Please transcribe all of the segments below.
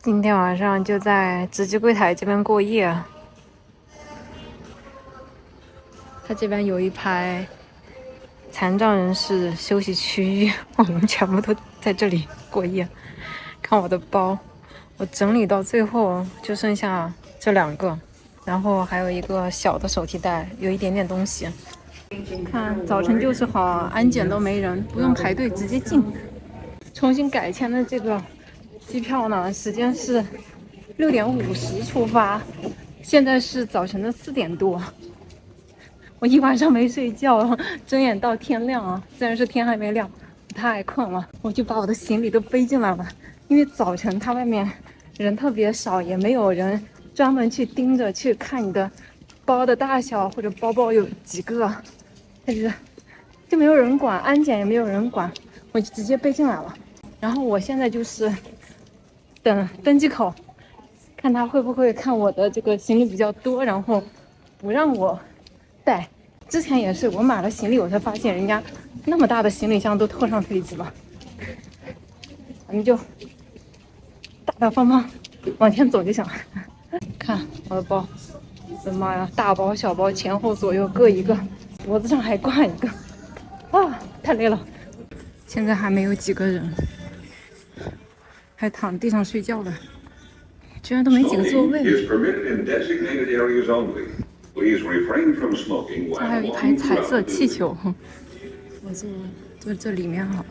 今天晚上就在值机柜台这边过夜。它这边有一排残障人士休息区域，我们全部都在这里过夜。看我的包，我整理到最后就剩下这2个，然后还有一个小的手提袋，有一点点东西。看早晨就是好，安检都没人，不用排队直接进。重新改签的这个机票呢，时间是6点50出发，现在是早晨的4点多。我一晚上没睡觉，睁眼到天亮啊！虽然是天还没亮，我太困了，我就把我的行李都背进来了。因为早晨它外面人特别少，也没有人专门去盯着去看你的包的大小或者包包有几个，但是就没有人管，安检也没有人管，我就直接背进来了。然后我现在就是等登机口，看他会不会看我的这个行李比较多，然后不让我带。之前也是我买了行李，我才发现人家那么大的行李箱都拖上飞机了。咱们就大大方方往前走就行了。看我的包，我的妈呀，大包小包前后左右各一个，脖子上还挂一个，啊，太累了。现在还没有几个人，还躺地上睡觉了，居然都没几个座位。这还有一排彩色气球，我坐这里面好了。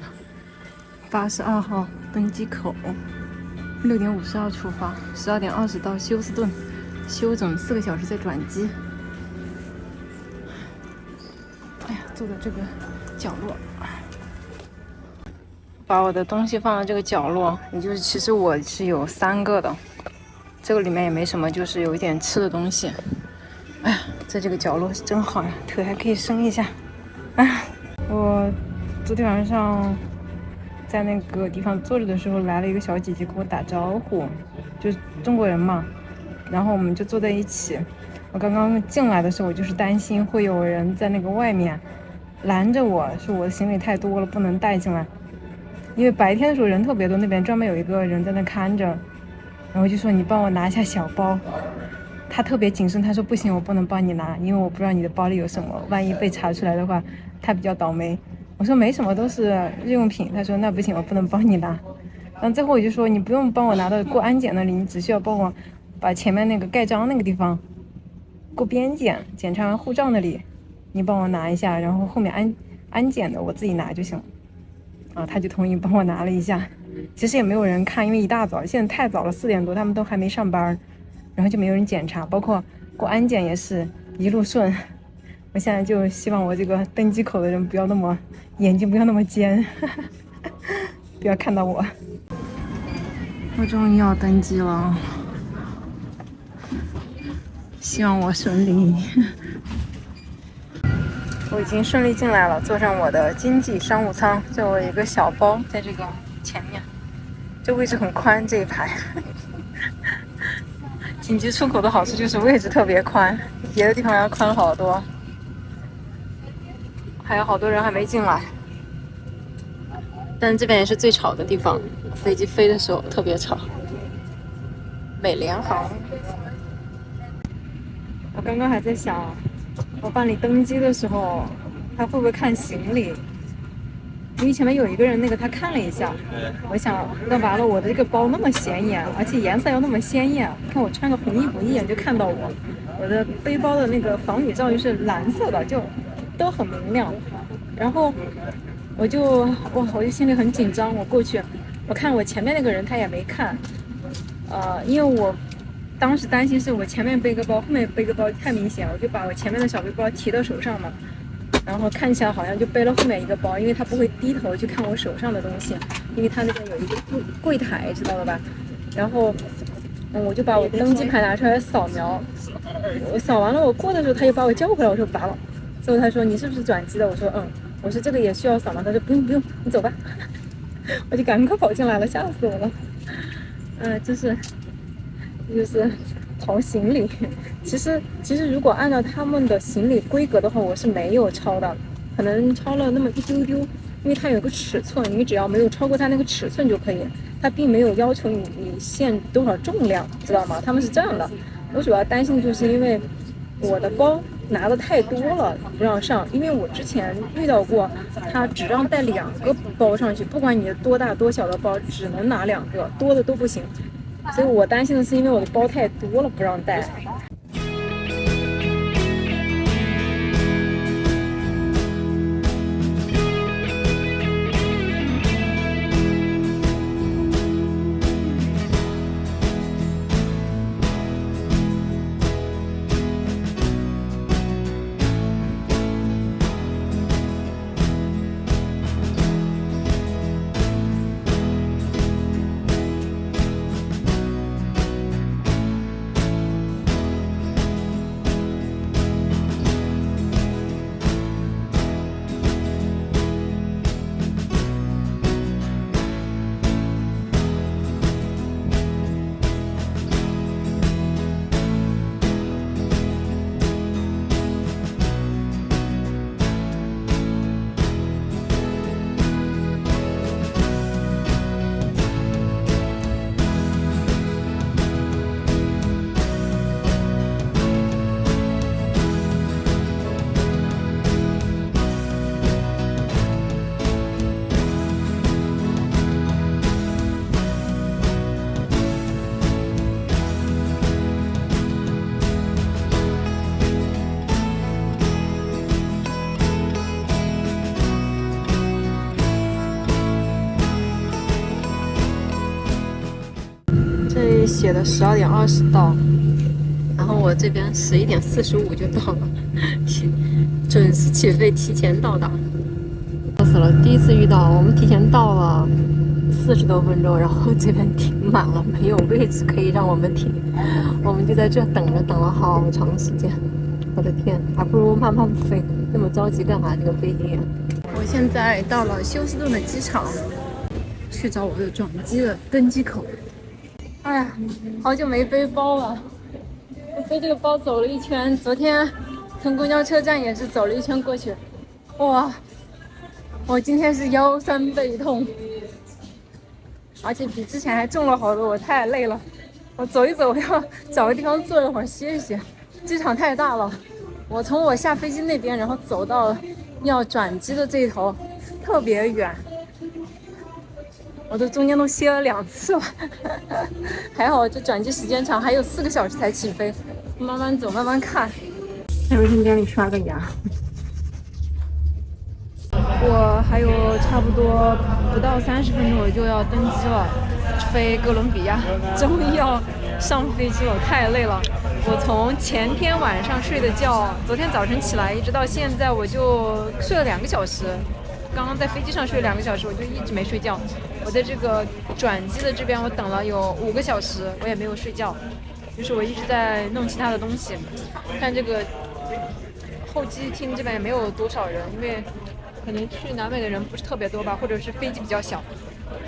82号登机口，6点52出发，12点20到休斯顿，休整4个小时再转机。哎呀，坐在这个角落，把我的东西放到这个角落，也就是其实我是有3个的，这个里面也没什么，就是有一点吃的东西。哎呀，在这个角落真好呀，腿还可以伸一下。哎呀，我昨天晚上在那个地方坐着的时候，来了一个小姐姐跟我打招呼，就是中国人嘛，然后我们就坐在一起。我刚刚进来的时候，我就是担心会有人在那个外面拦着我，说我的行李太多了，不能带进来。因为白天的时候人特别多，那边专门有一个人在那看着，然后就说你帮我拿一下小包。他特别谨慎，他说不行，我不能帮你拿，因为我不知道你的包里有什么，万一被查出来的话，他比较倒霉。我说没什么，都是日用品。他说那不行，我不能帮你拿。然后最后我就说你不用帮我拿到过安检那里，你只需要帮我把前面那个盖章那个地方过边检，检查完护照那里，你帮我拿一下，然后后面安检的我自己拿就行了。啊，他就同意帮我拿了一下。其实也没有人看，因为一大早，现在太早了，4点多，他们都还没上班。然后就没有人检查，包括过安检也是一路顺。我现在就希望我这个登机口的人不要那么眼睛不要那么尖，不要看到我。我终于要登机了，希望我顺利。我已经顺利进来了，坐上我的经济商务舱，就我有一个小包在这个前面，这位置很宽，这一排。紧急出口的好处就是位置特别宽，别的地方要宽好多。还有好多人还没进来，但这边也是最吵的地方，飞机飞的时候特别吵。美联航，我刚刚还在想，我办理登机的时候，他会不会看行李？因为前面有一个人，那个他看了一下，我想那完了，我的这个包那么显眼，而且颜色又那么鲜艳，看我穿个红衣服一眼就看到我的背包的那个防雨罩又是蓝色的，就都很明亮。然后我就心里很紧张，我过去，我看我前面那个人他也没看，因为我当时担心是我前面背个包，后面背个包太明显，我就把我前面的小背包提到手上嘛。然后看起来好像就背了后面一个包，因为他不会低头去看我手上的东西，因为他那边有一个柜台，知道了吧？然后，我就把我登机牌拿出来扫描，我扫完了，我过的时候他又把我叫回来，我说拔了。最后他说你是不是转机的？我说我说这个也需要扫描，他说不用，你走吧。我就赶快跑进来了，吓死我了。就是淘行李。其实如果按照他们的行李规格的话，我是没有超的，可能超了那么一丢丢。因为它有个尺寸，你只要没有超过它那个尺寸就可以，它并没有要求你限多少重量，知道吗？他们是这样的。我主要担心就是因为我的包拿的太多了不让上，因为我之前遇到过，他只让带2个包上去，不管你多大多小的包，只能拿2个，多的都不行。所以我担心的是因为我的包太多了不让带。写的12点20到，然后我这边11点45就到了，准时起飞，提前到达。笑死了，第一次遇到，我们提前到了40多分钟，然后这边停满了，没有位置可以让我们停，我们就在这等着，等了好长时间。我的天，还不如慢慢飞，那么着急干嘛？这个飞机。我现在到了休斯顿的机场，去找我的转机的登机口。哎呀，好久没背包了，我背这个包走了一圈，昨天从公交车站也是走了一圈过去。哇，我今天是腰酸背痛，而且比之前还重了好多，我太累了。我走一走，我要找个地方坐一会儿歇一歇。机场太大了，我从我下飞机那边，然后走到要转机的这一头，特别远。我都中间都歇了2次了，还好这转机时间长，还有4个小时才起飞。慢慢走，慢慢看。在卫生间里刷个牙。我还有差不多不到30分钟我就要登机了，飞哥伦比亚，终于要上飞机了，太累了。我从前天晚上睡的觉，昨天早晨起来一直到现在，我就睡了2个小时。刚刚在飞机上睡了2个小时，我就一直没睡觉。我在这个转机的这边，我等了有5个小时，我也没有睡觉，就是我一直在弄其他的东西。看这个候机厅这边也没有多少人，因为可能去南美的人不是特别多吧，或者是飞机比较小，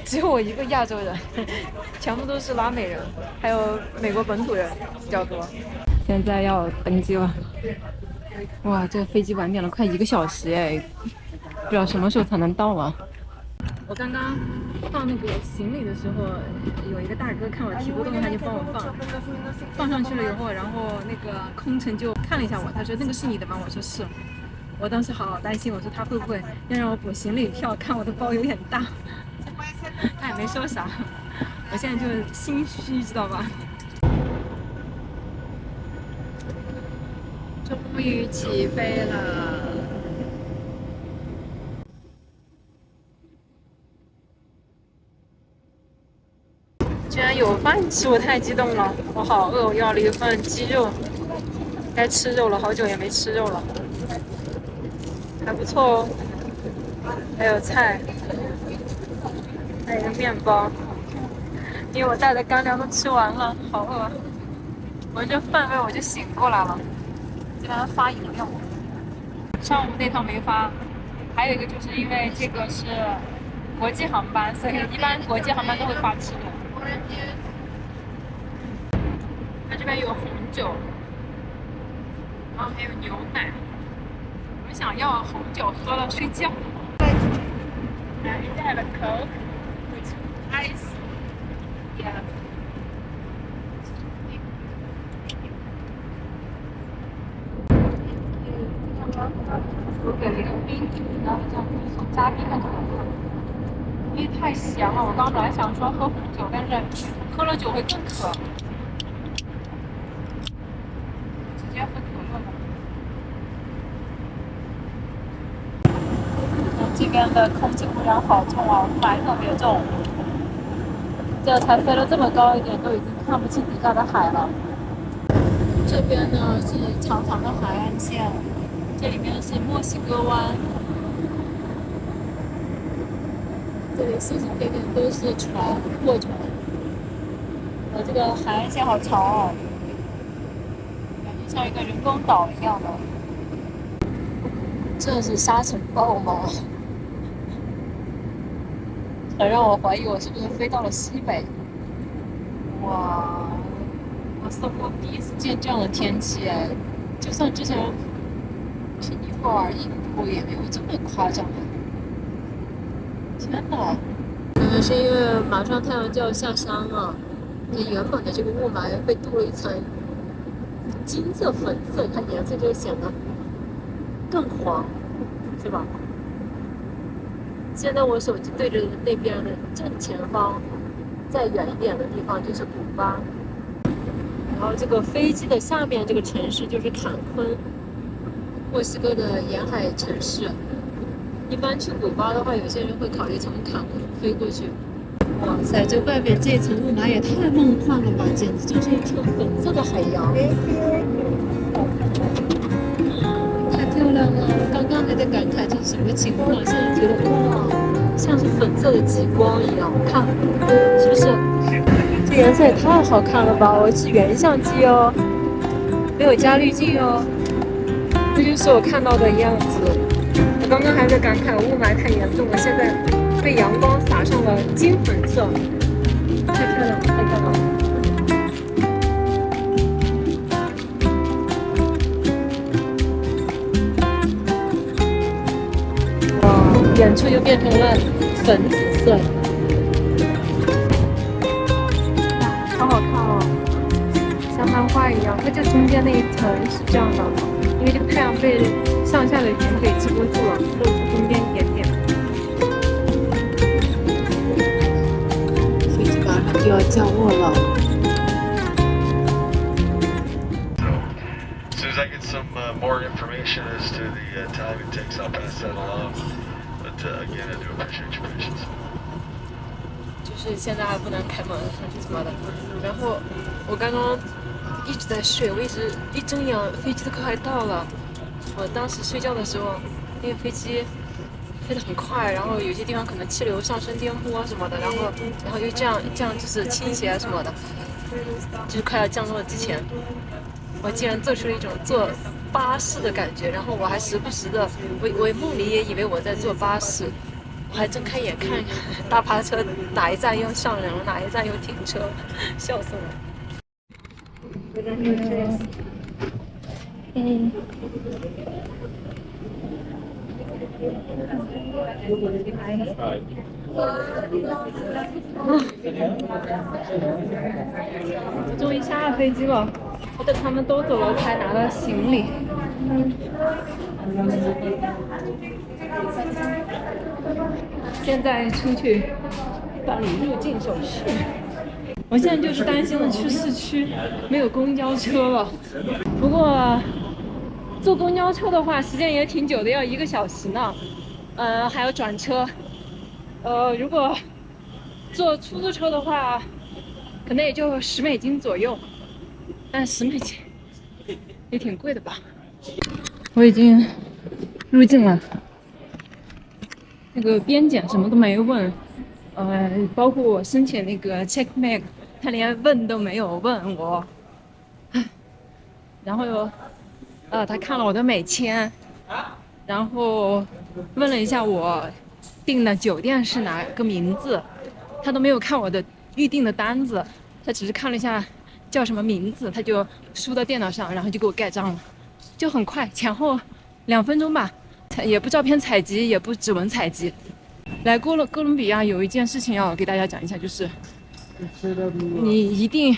只有我一个亚洲人，全部都是拉美人，还有美国本土人比较多。现在要登机了，哇，这个飞机晚点了快1个小时哎，不知道什么时候才能到啊。我刚刚放那个行李的时候，有一个大哥看我提不动，他就帮我放上去了以后，然后那个空乘就看了一下我，他说那个是你的吗？我说是。我当时好担心，我说他会不会要让我补行李票，看我的包有点大。他也没说啥，我现在就心虚，知道吧？终于起飞了。居然有饭吃，我太激动了，我好饿，我要了一份鸡肉，该吃肉了，好久也没吃肉了，还不错哦，还有菜，还有一个面包，因为我带的干粮都吃完了，好饿，闻着饭味我就醒过来了。这边发饮料，上午那趟没发，还有一个就是因为这个是国际航班，所以一般国际航班都会发吃的。它这边有红酒，然后还有牛奶。我想要红酒喝了睡觉。Is that a Coke with ice? Yeah. 我给了一个冰，然后这样送加冰的可乐，因为太咸了。我刚本来想说喝红酒，但是喝了酒会更渴，直接喝可乐吧。这边的空气污染好重啊，雾霾特别重。这才飞了这么高一点，都已经看不清底下的海了。这边呢是长长的海岸线，这里面是墨西哥湾，这里随随便便都是船、货船。这个海岸线好长哦，感觉像一个人工岛一样的。这是沙尘暴吗？很让我怀疑我是不是飞到了西北。哇！我生活第一次见这样的天气哎，就算之前是尼泊尔、印度也没有这么夸张啊！天哪！可能是因为马上太阳就要下山了，它原本的这个雾霾被镀了一层金色、粉色，它颜色就显得更黄，是吧？现在我手机对着那边的正前方，再远一点的地方就是古巴。然后这个飞机的下面这个城市就是坎昆，墨西哥的沿海城市。一般去古巴的话，有些人会考虑从坎昆飞过去。哇塞，这外面这层雾霾也太梦幻了吧，简直就是一片粉色的海洋，太漂亮了！我刚刚还在感慨这是什么情况，现在觉得哇，像是粉色的极光一样，看是不是？这颜色也太好看了吧！我是原相机哦，没有加滤镜哦，这就是我看到的样子。我刚刚还在感慨雾霾太严重了，现在被阳光洒上了金粉色，太漂亮了，太漂亮了！哇，远处又变成了粉紫色。好好看哦，像漫画一样。它这中间那一层是这样的，因为这个太阳被上下的云给遮住了，露出中间一点点。飞机马上就要降落了。As soon as I get some more information as to the time it takes, I'll pass that along. But again, I do appreciate your patience. 就是现在还不能开门什么的，然后我刚刚一直在睡，我一睁眼，飞机都快到了。我当时睡觉的时候，那个飞机飞得很快，然后有些地方可能气流上升、颠簸什么的，然后又这样就是倾斜什么的，就是快要降落之前，我竟然做出了一种坐巴士的感觉，然后我还时不时的，我梦里也以为我在坐巴士。我还睁开眼看大巴车哪一站又上人了，哪一站又停车，笑死我了。我终于下了飞机了，我等他们都走了才拿了行李。现在出去办理入境手续。我现在就是担心去市区没有公交车了。不过坐公交车的话，时间也挺久的，要1个小时呢。还要转车。如果坐出租车的话，可能也就10美金左右。但10美金也挺贵的吧？我已经入境了。那个边检什么都没问，包括我申请那个 checkmate， 他连问都没有问我。然后他看了我的美签，然后问了一下我订的酒店是哪个名字，他都没有看我的预订的单子，他只是看了一下叫什么名字，他就输到电脑上，然后就给我盖章了，就很快，前后2分钟吧。也不照片采集，也不指纹采集，来哥伦比亚有一件事情要给大家讲一下，就是你一定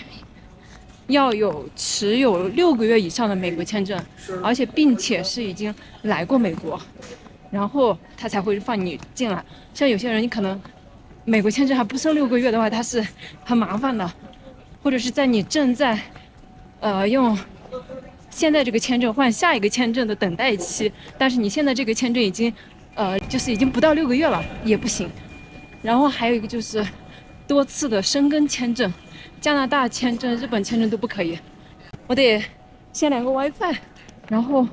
要持有6个月以上的美国签证，而且并且是已经来过美国，然后他才会放你进来。像有些人，你可能美国签证还不剩6个月的话，他是很麻烦的，或者是在你正在用现在这个签证换下一个签证的等待期，但是你现在这个签证已经就是已经不到6个月了，也不行。然后还有一个就是多次的申根签证，加拿大签证、日本签证都不可以。我得先连个 WiFi， 然后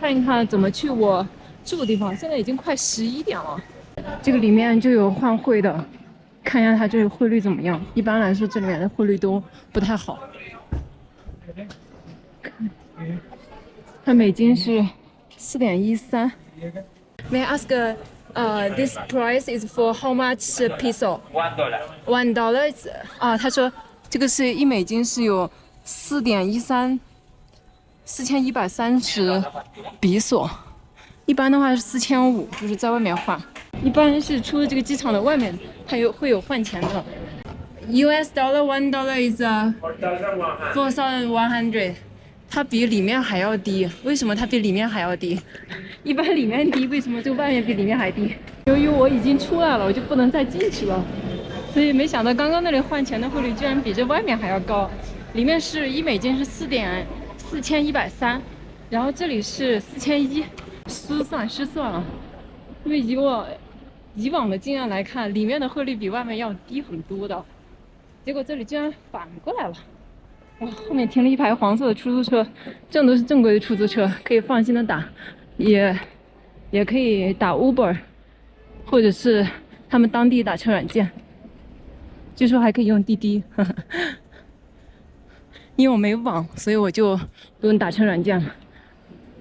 看一看怎么去我住的地方。现在已经快11点了，这个里面就有换汇的，看一下它这个汇率怎么样。一般来说，这里面的汇率都不太好。它美金是4.13。May I ask, this price is for how much peso? $1 is 他说这个是1美金是有4.13， 4130比索。一般的话是4500，就是在外面换。一般是出了这个机场的外面，它会有换钱的。US dollar $1 is 4100。它比里面还要低，为什么它比里面还要低？一般里面低，为什么这个外面比里面还低？由于我已经出来了，我就不能再进去了，所以没想到刚刚那里换钱的汇率居然比这外面还要高。里面是1美金是4130，然后这里是4100，失算了。因为以往的经验来看，里面的汇率比外面要低很多的，结果这里居然反过来了。哇，后面停了一排黄色的出租车，这都是正规的出租车，可以放心的打，也可以打 Uber， 或者是他们当地打车软件，据说还可以用滴滴。因为我没网，所以我就不用打车软件了。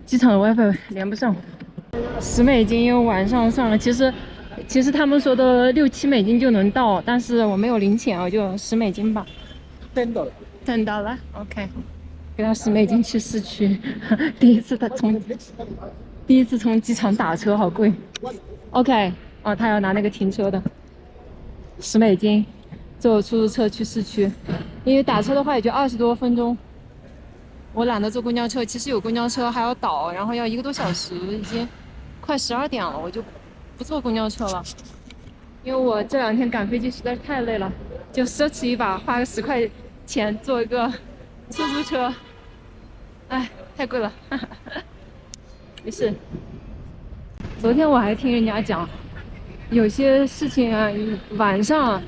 机场的 WiFi 连不上，10美金，因为晚上上了。其实他们说的6、7美金就能到，但是我没有零钱，我就10美金吧。$10 ，OK， 给他10美金去市区。第一次从机场打车，好贵。OK， 他要拿那个停车的10美金，坐出租车去市区。因为打车的话也就20多分钟，我懒得坐公交车。其实有公交车还要倒，然后要1个多小时，已经快12点了，我就不坐公交车了。因为我这2天赶飞机实在是太累了，就奢侈一把，花个10块钱坐一个出租车，哎，太贵了。没事。昨天我还听人家讲，有些事情啊，晚上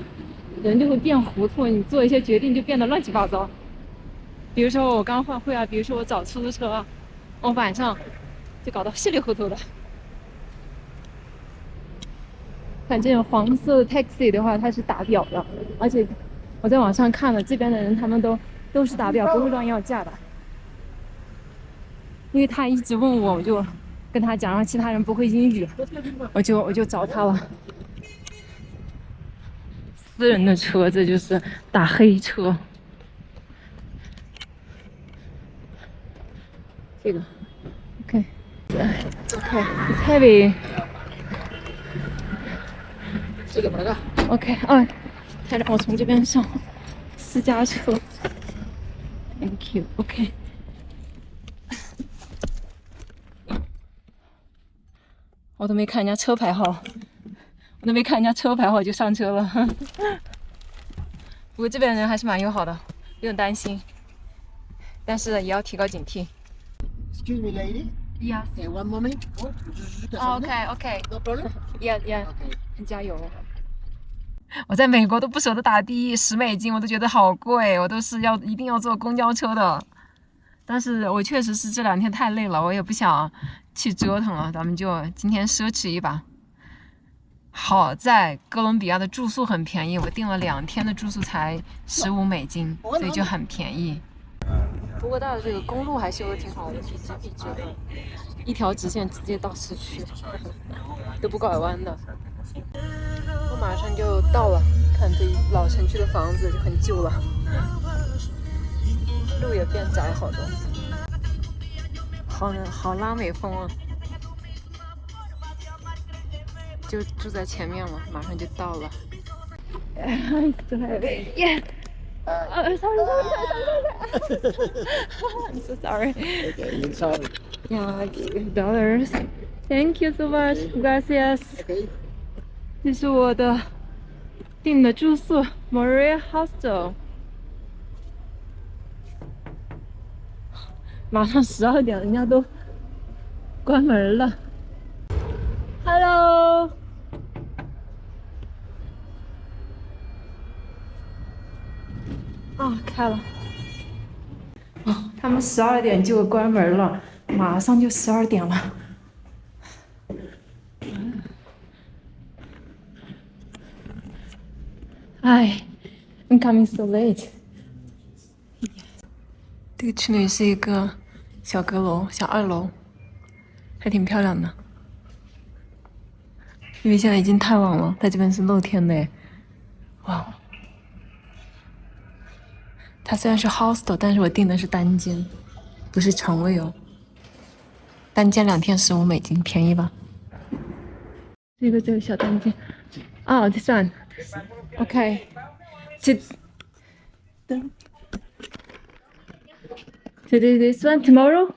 人就会变糊涂，你做一些决定就变得乱七八糟。比如说我刚换汇啊，比如说我找出租车啊，我晚上就搞得稀里糊涂的。反正黄色的 taxi 的话，它是打表的，而且我在网上看了，这边的人他们都是打表，不会乱要价的。因为他一直问我，我就跟他讲，然后其他人不会英语，我就找他了。私人的车，这就是打黑车。这个 ，OK， it's heavy。这个，OK， 他让我从这边上私家车。Thank you，OK。我都没看人家车牌号，就上车了。不过这边人还是蛮友好的，不用担心，但是也要提高警惕。Excuse me, lady. Yes. Okay, one moment. OK. No problem. Yeah. Okay. 加油！我在美国都不舍得打的10美金，我都觉得好贵，我都是一定要坐公交车的。但是我确实是这2天太累了，我也不想去折腾了，咱们就今天奢侈一把。好在哥伦比亚的住宿很便宜，我订了2天的住宿才15美金，所以就很便宜。不过它的这个公路还修得挺好的，笔直的，一条直线直接到市区，都不拐弯的。我马上就到了，看这老城区的房子就很旧了，路也变窄好多，好拉美风啊！就住在前面了，马上就到了。I'm so happy. Yeah. Sorry. I'm so sorry. Okay, inside. Yeah, $2. Thank you so much. Gracias. Okay. 这是我的订的住宿 Moria Hostel。马上12点了，人家都关门了。Hello。啊，开了。哦，他们12点就关门了，马上就12点了。哎 ，I'm coming so late。这个去里是一个小阁楼，小2楼，还挺漂亮的。因为现在已经太晚了，它这边是露天的哎。哇！它虽然是 hostel， 但是我订的是单间，不是床位哦。单间2天15美金，便宜吧？这个小单间。哦，this one。OK。Today this one, tomorrow?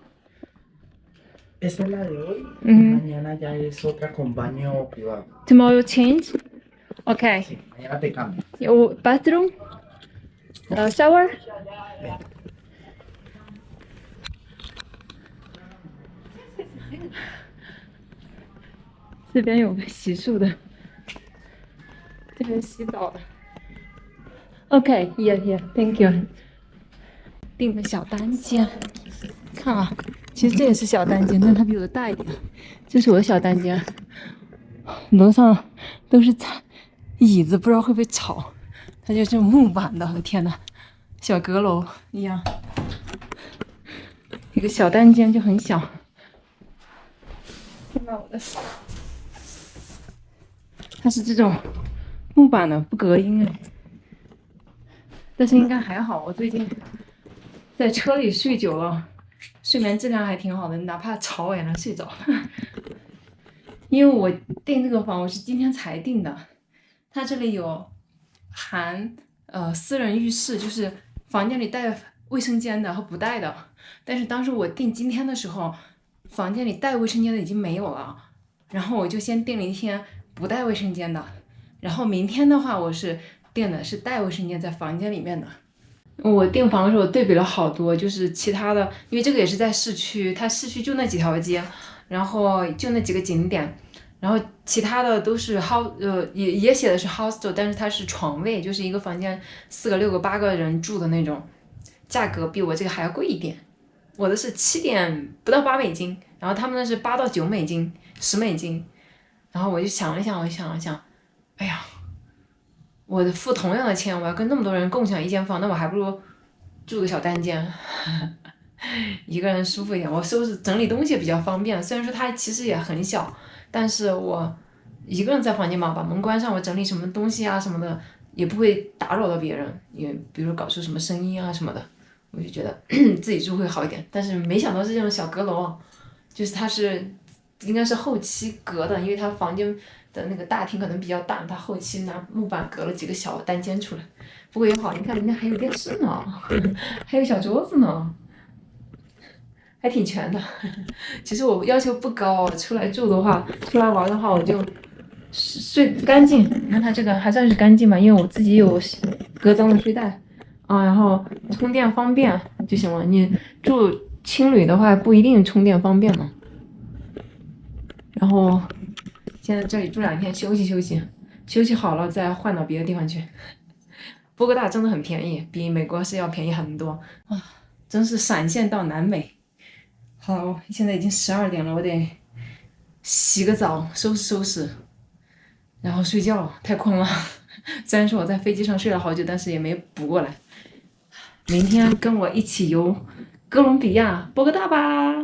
Esta es la de hoy. Ujú. Mañana ya es otra con baño privado. Tomorrow change? Okay. Sí, mañana te cambio. Your bathroom? Shower? Ven. 这边有个洗漱的，这边洗澡的。OK, here, thank you. 订的小单间，看啊，其实这也是小单间，但它比我的大一点。这是我的小单间，楼上都是椅子，不知道会不会吵。它就是木板的，我的天呐，小阁楼一样。一个小单间就很小。看到我的，它是这种木板的，不隔音哎。但是应该还好，我最近在车里睡久了，睡眠质量还挺好的，哪怕吵我也能睡着。因为我订这个房我是今天才订的，它这里有含私人浴室，就是房间里带卫生间的和不带的。但是当时我订今天的时候，房间里带卫生间的已经没有了，然后我就先订了一天不带卫生间的，然后明天的话我是订的是带卫生间在房间里面的。我订房的时候对比了好多，就是其他的，因为这个也是在市区，它市区就那几条街，然后就那几个景点，然后其他的都是也写的是 hostel， 但是它是床位，就是一个房间4个、6个、8个人住的那种，价格比我这个还要贵一点。我的是7点不到8美金，然后他们那是8到9美金、10美金，然后我就想了想，哎呀。我付同样的钱，我要跟那么多人共享一间房，那我还不如住个小单间，一个人舒服一点。我收拾整理东西也比较方便，虽然说它其实也很小，但是我一个人在房间嘛，把门关上，我整理什么东西啊什么的，也不会打扰到别人，也比如搞出什么声音啊什么的，我就觉得自己住会好一点。但是没想到是这种小阁楼，就是它是应该是后期隔的，因为它房间的那个大厅可能比较大，他后期拿木板隔了几个小单间出来。不过也好，你看人家还有电视呢，还有小桌子呢，还挺全的。其实我要求不高，出来住的话，出来玩的话，我就睡干净。你看它这个还算是干净吧，因为我自己有隔脏的睡袋啊，然后充电方便就行了。你住青旅的话，不一定充电方便嘛。然后。现在这里住2天休息好了再换到别的地方去。波哥大真的很便宜，比美国是要便宜很多啊！真是闪现到南美。好，现在已经12点了，我得洗个澡，收拾，然后睡觉，太困了。虽然说我在飞机上睡了好久，但是也没补过来。明天跟我一起游哥伦比亚波哥大吧。